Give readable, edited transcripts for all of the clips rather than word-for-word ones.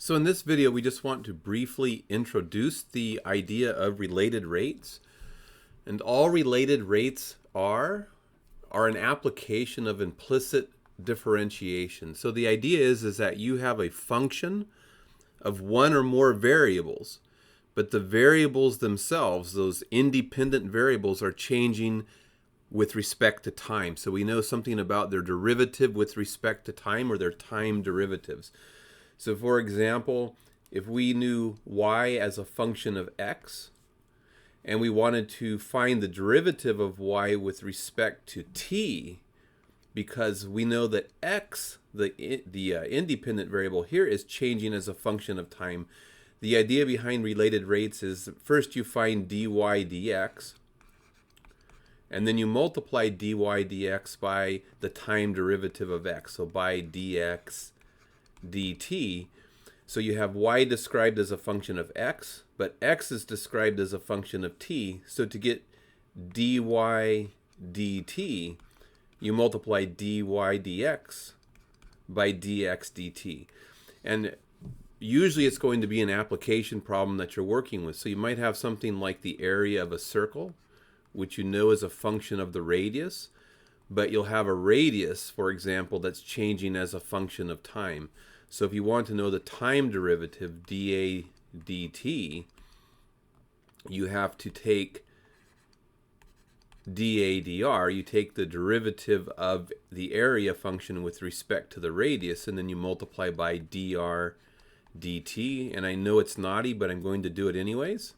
So in this video, we just want to briefly introduce the idea of related rates. And all related rates are an application of implicit differentiation. So the idea is that you have a function of one or more variables, but the variables themselves, those independent variables, are changing with respect to time. So we know something about their derivative with respect to time, or their time derivatives. So for example, if we knew y as a function of x, and we wanted to find the derivative of y with respect to t, because we know that x, the independent variable here, is changing as a function of time. The idea behind related rates is first you find dy dx, and then you multiply dy dx by the time derivative of x, so by dx dt. So you have y described as a function of x, but x is described as a function of t. So to get dy dt, you multiply dy dx by dx dt. And usually it's going to be an application problem that you're working with. So you might have something like the area of a circle, which you know is a function of the radius, but you'll have a radius, for example, that's changing as a function of time. So if you want to know the time derivative, dA dt, you have to take dA dr, you take the derivative of the area function with respect to the radius, and then you multiply by dr dt. And I know it's naughty, but I'm going to do it anyways.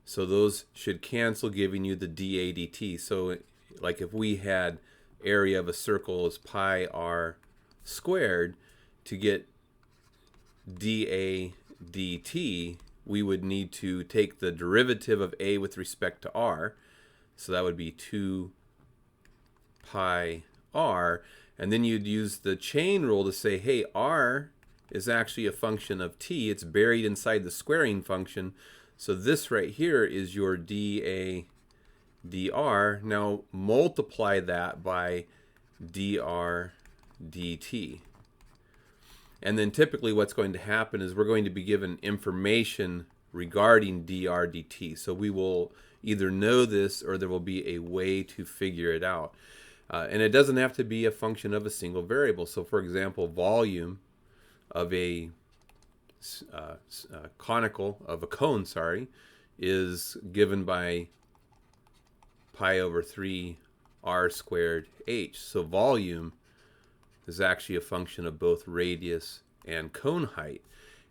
So those should cancel, giving you the dA dt. So like if we had area of a circle is pi r squared, to get dA dt, we would need to take the derivative of a with respect to r. So that would be 2 pi r. And then you'd use the chain rule to say, hey, r is actually a function of t. It's buried inside the squaring function. So this right here is your dA dr. Now multiply that by dr dt. And then typically what's going to happen is we're going to be given information regarding dr dt. So we will either know this, or there will be a way to figure it out. And it doesn't have to be a function of a single variable. So for example, volume of a cone, is given by pi over 3 r squared h. So volume is actually a function of both radius and cone height.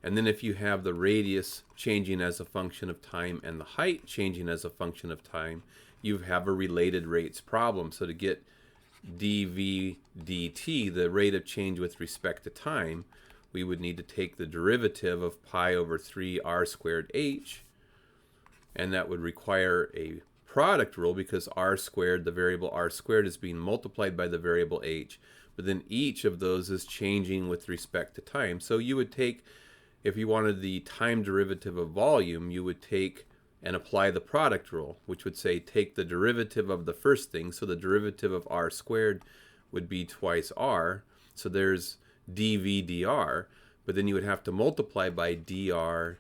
And then if you have the radius changing as a function of time and the height changing as a function of time, you have a related rates problem. So to get dv dt, the rate of change with respect to time, we would need to take the derivative of pi over 3 r squared h, and that would require a product rule because r squared, the variable r squared, is being multiplied by the variable h, but then each of those is changing with respect to time. So you would take, if you wanted the time derivative of volume, you would take and apply the product rule, which would say take the derivative of the first thing. So the derivative of r squared would be twice r. So there's dv dr, but then you would have to multiply by dr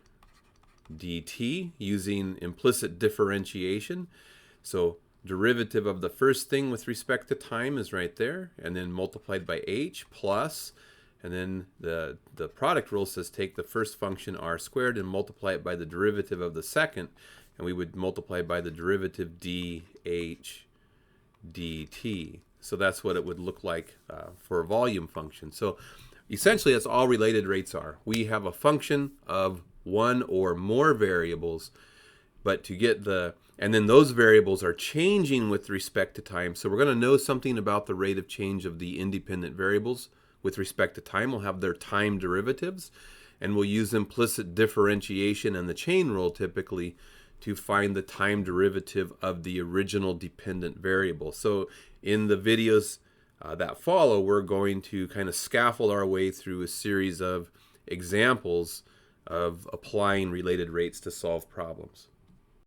dt using implicit differentiation. So derivative of the first thing with respect to time is right there, and then multiplied by h plus, and then the product rule says take the first function r squared and multiply it by the derivative of the second, and we would multiply by the derivative dh dt. So that's what it would look like for a volume function. So essentially that's all related rates are. We have a function of one or more variables, but to get and then those variables are changing with respect to time. So we're going to know something about the rate of change of the independent variables with respect to time. We'll have their time derivatives, and we'll use implicit differentiation and the chain rule typically to find the time derivative of the original dependent variable. So in the videos that follow, we're going to kind of scaffold our way through a series of examples of applying related rates to solve problems.